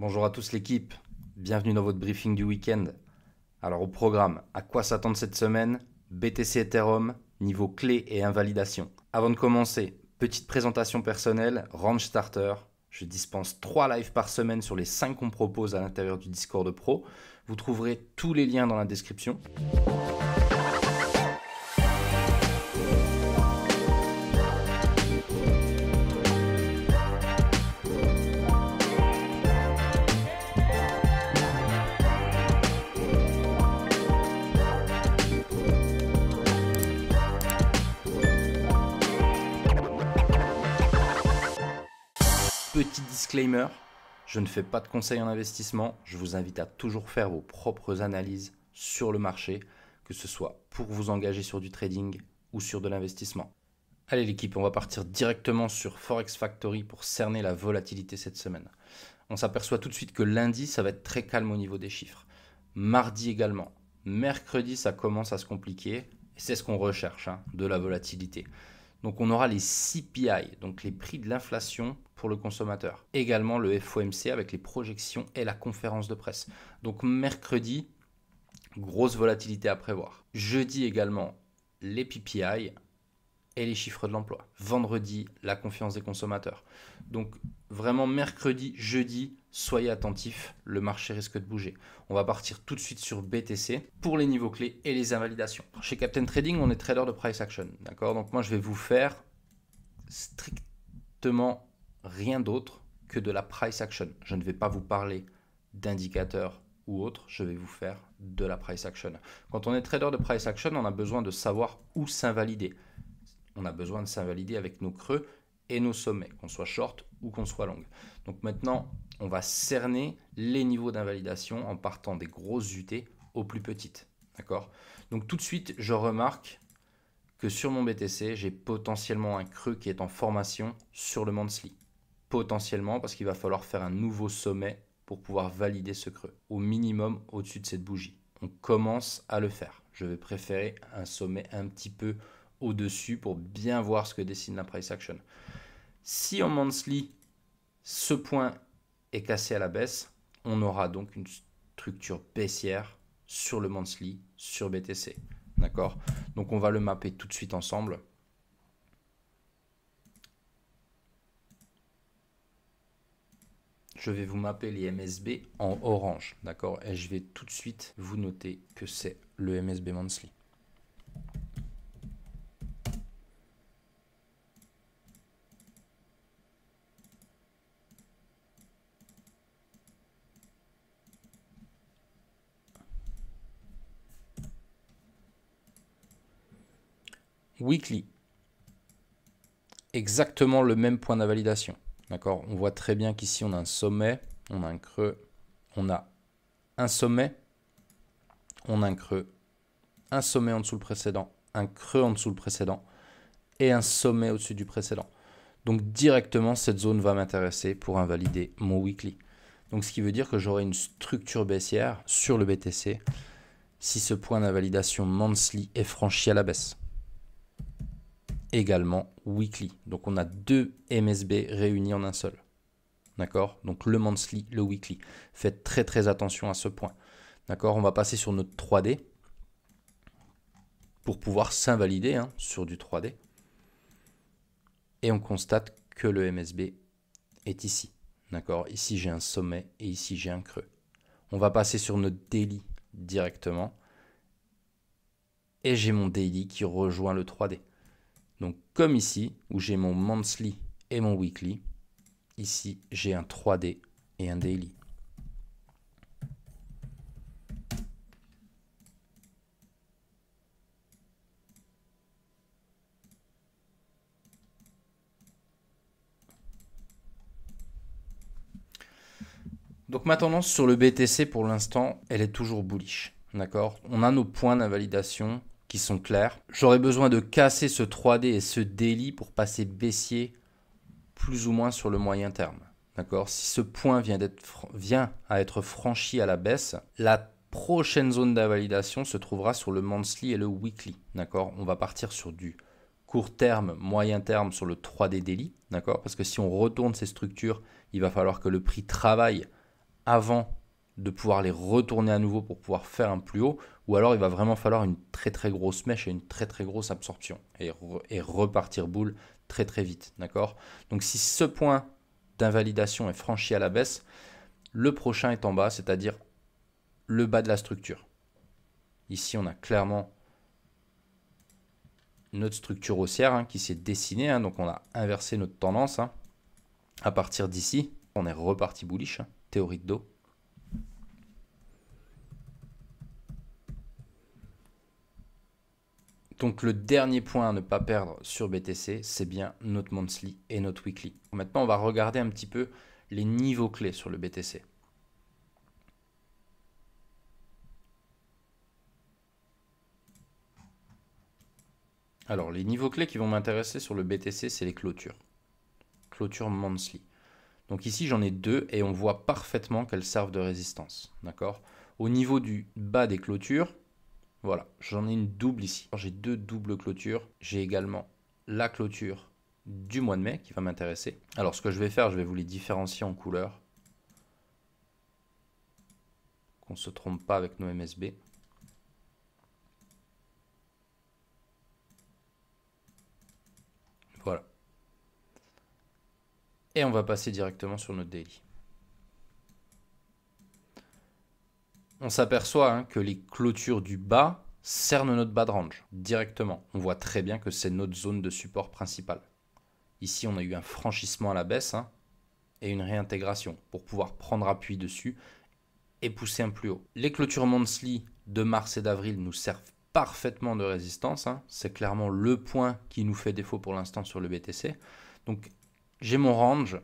Bonjour à tous l'équipe, bienvenue dans votre briefing du week-end. Alors au programme, à quoi s'attendre cette semaine? BTC Ethereum, niveau clé et invalidation. Avant de commencer, petite présentation personnelle, Range Starter. Je dispense 3 lives par semaine sur les 5 qu'on propose à l'intérieur du Discord Pro. Vous trouverez tous les liens dans la description. Petit disclaimer, je ne fais pas de conseils en investissement, je vous invite à toujours faire vos propres analyses sur le marché, que ce soit pour vous engager sur du trading ou sur de l'investissement. Allez l'équipe, on va partir directement sur Forex Factory pour cerner la volatilité cette semaine. On s'aperçoit tout de suite que lundi, ça va être très calme au niveau des chiffres. Mardi également. Mercredi, ça commence à se compliquer et c'est ce qu'on recherche, de la volatilité. Donc on aura les CPI, donc les prix de l'inflation pour le consommateur. Également le FOMC avec les projections et la conférence de presse. Donc mercredi, grosse volatilité à prévoir. Jeudi également, les PPI et les chiffres de l'emploi. Vendredi, la confiance des consommateurs. Donc vraiment mercredi, jeudi, soyez attentifs, le marché risque de bouger. On va partir tout de suite sur BTC pour les niveaux clés et les invalidations. Chez Captain Trading, on est trader de price action, d'accord? Donc moi, je vais vous faire strictement rien d'autre que de la price action. Je ne vais pas vous parler d'indicateurs ou autre, je vais vous faire de la price action. Quand on est trader de price action, on a besoin de savoir où s'invalider. On a besoin de s'invalider avec nos creux et nos sommets, qu'on soit short ou qu'on soit long. Donc maintenant, on va cerner les niveaux d'invalidation en partant des grosses UT aux plus petites. D'accord? Donc tout de suite, je remarque que sur mon BTC, j'ai potentiellement un creux qui est en formation sur le monthly. Potentiellement parce qu'il va falloir faire un nouveau sommet pour pouvoir valider ce creux. Au minimum au-dessus de cette bougie. On commence à le faire. Je vais préférer un sommet un petit peu au-dessus pour bien voir ce que dessine la price action. Si en monthly, ce point est cassé à la baisse, on aura donc une structure baissière sur le monthly, sur BTC. D'accord? Donc on va le mapper tout de suite ensemble. Je vais vous mapper les MSB en orange. D'accord? Et je vais tout de suite vous noter que c'est le MSB monthly. Weekly, exactement le même point d'invalidation. D'accord? On voit très bien qu'ici on a un sommet, on a un creux, on a un sommet, on a un creux, un sommet en dessous le précédent, un creux en dessous le précédent et un sommet au-dessus du précédent. Donc directement cette zone va m'intéresser pour invalider mon weekly. Donc ce qui veut dire que j'aurai une structure baissière sur le BTC si ce point d'invalidation monthly est franchi à la baisse. Également weekly. Donc on a deux MSB réunis en un seul. D'accord? Donc le monthly, le weekly. Faites très très attention à ce point. D'accord? On va passer sur notre 3D pour pouvoir s'invalider sur du 3D. Et on constate que le MSB est ici. D'accord? Ici j'ai un sommet et ici j'ai un creux. On va passer sur notre daily directement. Et j'ai mon daily qui rejoint le 3D. Donc comme ici, où j'ai mon monthly et mon weekly, ici j'ai un 3D et un daily. Donc ma tendance sur le BTC pour l'instant, elle est toujours bullish. D'accord? On a nos points d'invalidation qui sont clairs. J'aurais besoin de casser ce 3D et ce daily pour passer baissier plus ou moins sur le moyen terme. D'accord? Si ce point vient à être franchi à la baisse, la prochaine zone d'invalidation se trouvera sur le monthly et le weekly. D'accord? On va partir sur du court terme, moyen terme sur le 3D daily. D'accord? Parce que si on retourne ces structures, il va falloir que le prix travaille avant de pouvoir les retourner à nouveau pour pouvoir faire un plus haut, ou alors il va vraiment falloir une très très grosse mèche et une très très grosse absorption et repartir boule très très vite, d'accord? Donc si ce point d'invalidation est franchi à la baisse, le prochain est en bas, c'est-à-dire le bas de la structure. Ici, on a clairement notre structure haussière qui s'est dessinée, donc on a inversé notre tendance. À partir d'ici, on est reparti bullish, théorie de dos. Donc le dernier point à ne pas perdre sur BTC, c'est bien notre monthly et notre weekly. Maintenant, on va regarder un petit peu les niveaux clés sur le BTC. Alors, les niveaux clés qui vont m'intéresser sur le BTC, c'est les clôtures. Clôture monthly. Donc ici, j'en ai deux et on voit parfaitement qu'elles servent de résistance. D'accord? Au niveau du bas des clôtures, voilà, j'en ai une double ici. J'ai deux doubles clôtures. J'ai également la clôture du mois de mai qui va m'intéresser. Alors, ce que je vais faire, je vais vous les différencier en couleurs. Qu'on ne se trompe pas avec nos MSB. Voilà. Et on va passer directement sur notre daily. On s'aperçoit que les clôtures du bas cernent notre bas de range directement. On voit très bien que c'est notre zone de support principale. Ici, on a eu un franchissement à la baisse et une réintégration pour pouvoir prendre appui dessus et pousser un plus haut. Les clôtures monthly de mars et d'avril nous servent parfaitement de résistance. C'est clairement le point qui nous fait défaut pour l'instant sur le BTC. Donc, j'ai mon range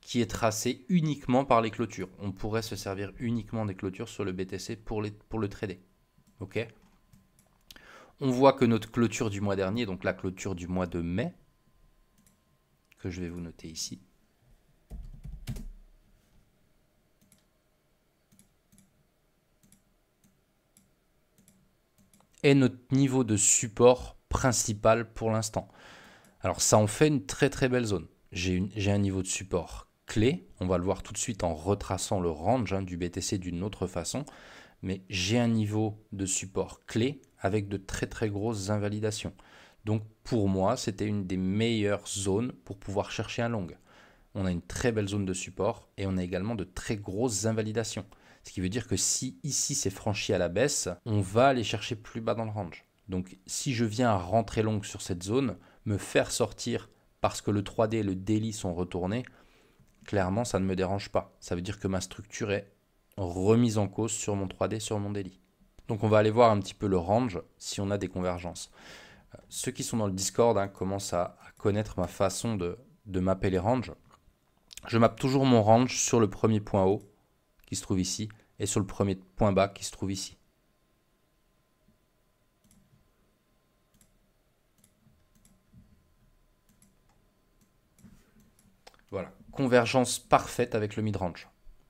qui est tracé uniquement par les clôtures. On pourrait se servir uniquement des clôtures sur le BTC pour le trader. Ok. On voit que notre clôture du mois dernier, donc la clôture du mois de mai, que je vais vous noter ici, est notre niveau de support principal pour l'instant. Alors ça en fait une très très belle zone. J'ai un niveau de support clé, on va le voir tout de suite en retraçant le range du BTC d'une autre façon, mais j'ai un niveau de support clé avec de très très grosses invalidations. Donc pour moi, c'était une des meilleures zones pour pouvoir chercher un long. On a une très belle zone de support et on a également de très grosses invalidations. Ce qui veut dire que si ici c'est franchi à la baisse, on va aller chercher plus bas dans le range. Donc si je viens à rentrer long sur cette zone, me faire sortir parce que le 3D et le daily sont retournés, clairement ça ne me dérange pas. Ça veut dire que ma structure est remise en cause sur mon 3D, sur mon daily. Donc on va aller voir un petit peu le range si on a des convergences. Ceux qui sont dans le Discord commencent à connaître ma façon de mapper les ranges. Je mappe toujours mon range sur le premier point haut qui se trouve ici et sur le premier point bas qui se trouve ici. Voilà, convergence parfaite avec le mid-range.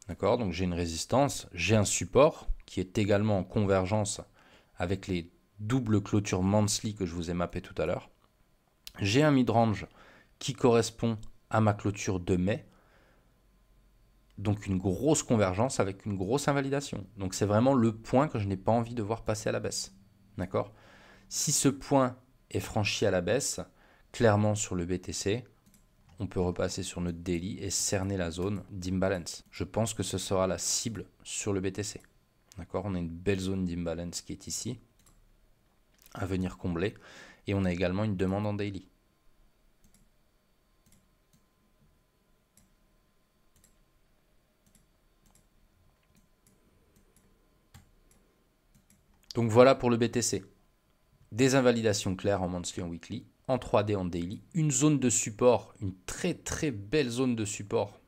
D'accord, donc j'ai une résistance, j'ai un support qui est également en convergence avec les doubles clôtures monthly que je vous ai mappé tout à l'heure. J'ai un mid-range qui correspond à ma clôture de mai. Donc une grosse convergence avec une grosse invalidation. Donc c'est vraiment le point que je n'ai pas envie de voir passer à la baisse. D'accord ? Si ce point est franchi à la baisse, clairement sur le BTC, on peut repasser sur notre daily et cerner la zone d'imbalance. Je pense que ce sera la cible sur le BTC. D'accord ? On a une belle zone d'imbalance qui est ici, à venir combler. Et on a également une demande en daily. Donc voilà pour le BTC. Des invalidations claires en monthly, en weekly, en 3D, en daily. Une zone de support, une très très belle zone de support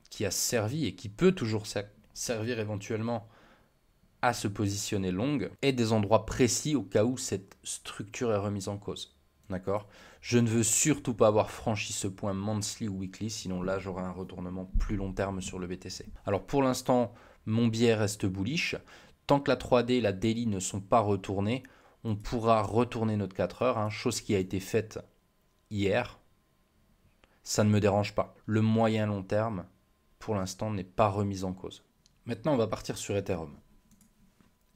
qui a servi et qui peut toujours servir éventuellement à se positionner long. Et des endroits précis au cas où cette structure est remise en cause. D'accord ? Je ne veux surtout pas avoir franchi ce point monthly ou weekly, sinon là j'aurai un retournement plus long terme sur le BTC. Alors pour l'instant, mon biais reste bullish. Tant que la 3D et la daily ne sont pas retournées, on pourra retourner notre 4 heures, chose qui a été faite hier. Ça ne me dérange pas. Le moyen long terme, pour l'instant, n'est pas remis en cause. Maintenant, on va partir sur Ethereum.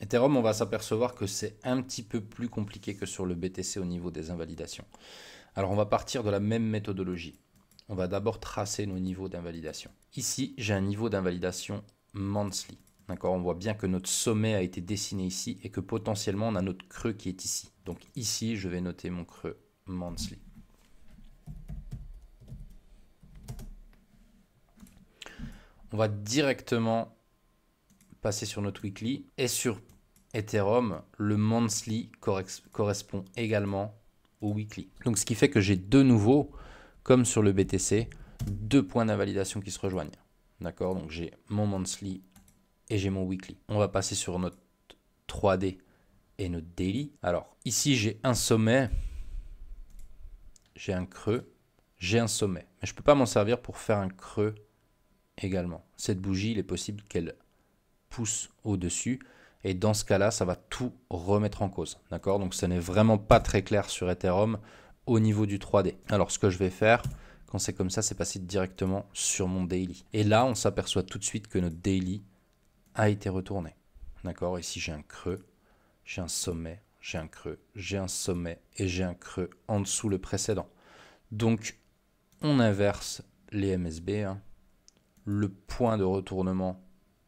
Ethereum, on va s'apercevoir que c'est un petit peu plus compliqué que sur le BTC au niveau des invalidations. Alors, on va partir de la même méthodologie. On va d'abord tracer nos niveaux d'invalidation. Ici, j'ai un niveau d'invalidation monthly. D'accord, on voit bien que notre sommet a été dessiné ici et que potentiellement on a notre creux qui est ici. Donc ici, je vais noter mon creux monthly. On va directement passer sur notre weekly et sur Ethereum, le monthly correspond également au weekly. Donc ce qui fait que j'ai de nouveau, comme sur le BTC, deux points d'invalidation qui se rejoignent. D'accord, donc j'ai mon monthly et j'ai mon weekly. On va passer sur notre 3D et notre daily. Alors ici j'ai un sommet, j'ai un creux, j'ai un sommet. Mais je ne peux pas m'en servir pour faire un creux également. Cette bougie, il est possible qu'elle pousse au-dessus. Et dans ce cas-là, ça va tout remettre en cause. D'accord? Donc ce n'est vraiment pas très clair sur Ethereum au niveau du 3D. Alors ce que je vais faire, quand c'est comme ça, c'est passer directement sur mon daily. Et là, on s'aperçoit tout de suite que notre daily a été retourné. D'accord? Ici, j'ai un creux, j'ai un sommet, j'ai un creux, j'ai un sommet et j'ai un creux en dessous le précédent. Donc, on inverse les MSB. Hein. Le point de retournement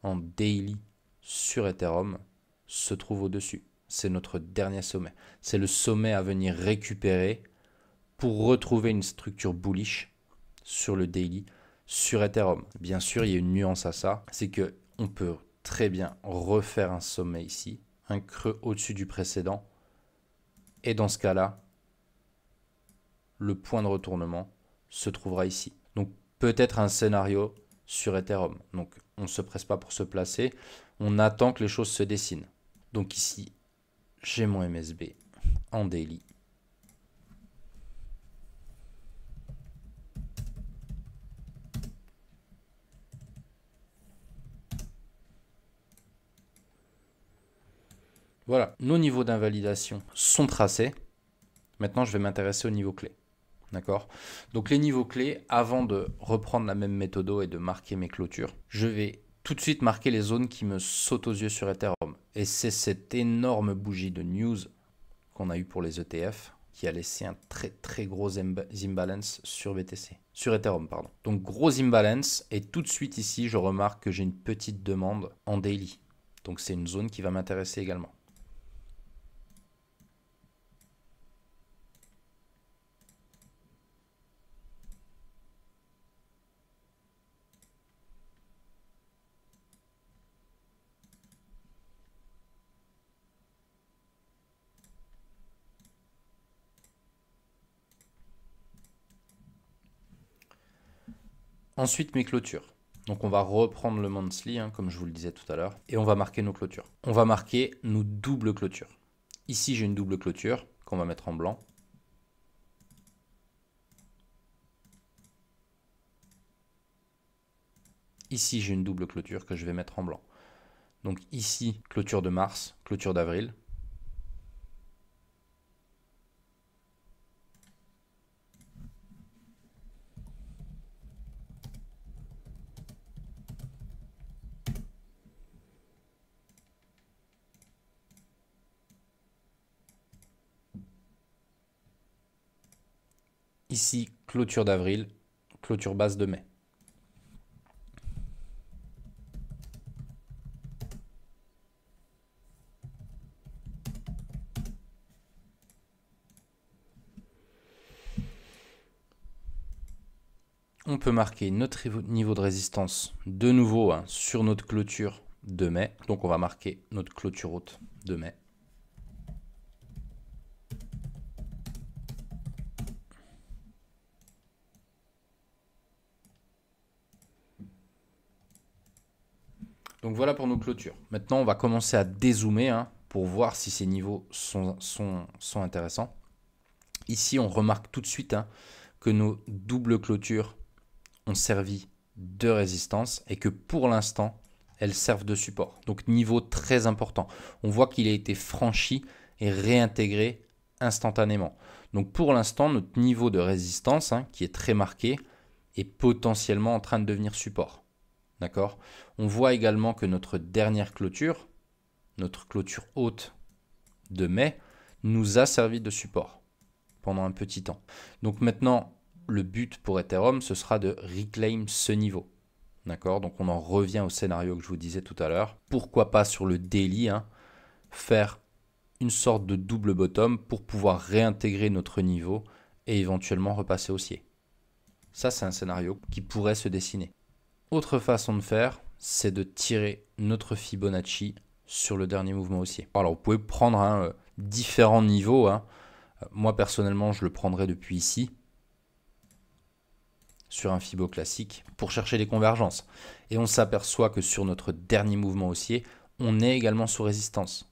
en daily sur Ethereum se trouve au-dessus. C'est notre dernier sommet. C'est le sommet à venir récupérer pour retrouver une structure bullish sur le daily sur Ethereum. Bien sûr, il y a une nuance à ça, c'est que on peut très bien refaire un sommet ici, un creux au-dessus du précédent, et dans ce cas-là, le point de retournement se trouvera ici. Donc peut-être un scénario sur Ethereum. Donc on ne se presse pas pour se placer, on attend que les choses se dessinent. Donc ici, j'ai mon MSB en daily. Voilà, nos niveaux d'invalidation sont tracés. Maintenant, je vais m'intéresser au niveau clé. D'accord? Donc les niveaux clés, avant de reprendre la même méthode et de marquer mes clôtures, je vais tout de suite marquer les zones qui me sautent aux yeux sur Ethereum. Et c'est cette énorme bougie de news qu'on a eu pour les ETF qui a laissé un très très gros imbalance sur BTC. Sur Ethereum, pardon. Donc gros imbalance et tout de suite ici, je remarque que j'ai une petite demande en daily. Donc c'est une zone qui va m'intéresser également. Ensuite, mes clôtures. Donc on va reprendre le monthly, hein, comme je vous le disais tout à l'heure, et on va marquer nos clôtures. On va marquer nos doubles clôtures. Ici, j'ai une double clôture qu'on va mettre en blanc. Ici, j'ai une double clôture que je vais mettre en blanc. Donc ici, clôture de mars, clôture d'avril. Ici, clôture d'avril, clôture basse de mai. On peut marquer notre niveau de résistance de nouveau hein, sur notre clôture de mai. Donc on va marquer notre clôture haute de mai. Donc voilà pour nos clôtures. Maintenant, on va commencer à dézoomer hein, pour voir si ces niveaux sont intéressants. Ici, on remarque tout de suite hein, que nos doubles clôtures ont servi de résistance et que pour l'instant, elles servent de support. Donc niveau très important. On voit qu'il a été franchi et réintégré instantanément. Donc pour l'instant, notre niveau de résistance, hein, qui est très marqué, est potentiellement en train de devenir support. D'accord? On voit également que notre dernière clôture, notre clôture haute de mai, nous a servi de support pendant un petit temps. Donc maintenant, le but pour Ethereum, ce sera de reclaim ce niveau. D'accord? Donc on en revient au scénario que je vous disais tout à l'heure. Pourquoi pas sur le daily, faire une sorte de double bottom pour pouvoir réintégrer notre niveau et éventuellement repasser haussier. Ça, c'est un scénario qui pourrait se dessiner. Autre façon de faire, c'est de tirer notre Fibonacci sur le dernier mouvement haussier. Alors, vous pouvez prendre différents niveaux. Moi, personnellement, je le prendrais depuis ici, sur un Fibo classique, pour chercher les convergences. Et on s'aperçoit que sur notre dernier mouvement haussier, on est également sous résistance.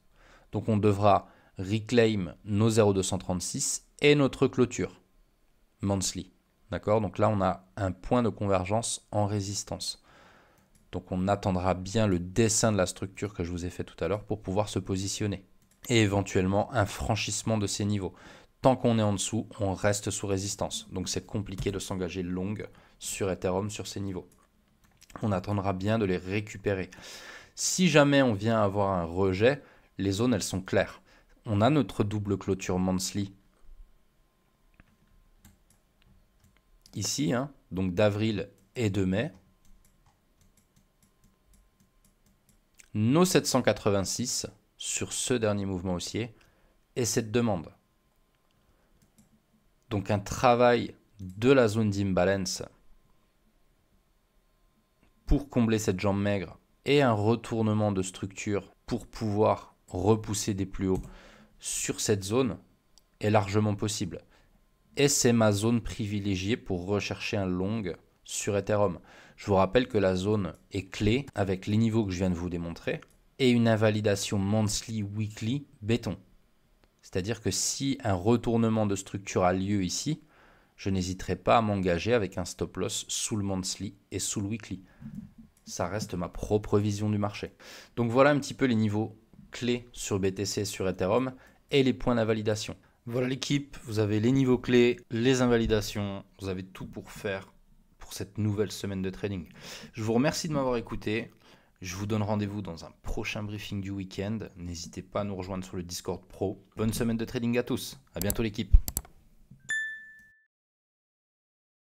Donc, on devra reclaim nos 0,236 et notre clôture monthly. D'accord? Donc là, on a un point de convergence en résistance. Donc on attendra bien le dessin de la structure que je vous ai fait tout à l'heure pour pouvoir se positionner. Et éventuellement un franchissement de ces niveaux. Tant qu'on est en dessous, on reste sous résistance. Donc c'est compliqué de s'engager long sur Ethereum sur ces niveaux. On attendra bien de les récupérer. Si jamais on vient avoir un rejet, les zones elles sont claires. On a notre double clôture monthly ici, donc d'avril et de mai. Nos 786 sur ce dernier mouvement haussier et cette demande. Donc un travail de la zone d'imbalance pour combler cette jambe maigre et un retournement de structure pour pouvoir repousser des plus hauts sur cette zone est largement possible. Et c'est ma zone privilégiée pour rechercher un long sur Ethereum. Je vous rappelle que la zone est clé avec les niveaux que je viens de vous démontrer et une invalidation monthly, weekly, béton. C'est-à-dire que si un retournement de structure a lieu ici, je n'hésiterai pas à m'engager avec un stop loss sous le monthly et sous le weekly. Ça reste ma propre vision du marché. Donc voilà un petit peu les niveaux clés sur BTC et sur Ethereum et les points d'invalidation. Voilà l'équipe, vous avez les niveaux clés, les invalidations, vous avez tout pour faire pour cette nouvelle semaine de trading. Je vous remercie de m'avoir écouté. Je vous donne rendez-vous dans un prochain briefing du week-end. N'hésitez pas à nous rejoindre sur le Discord Pro. Bonne semaine de trading à tous. À bientôt l'équipe.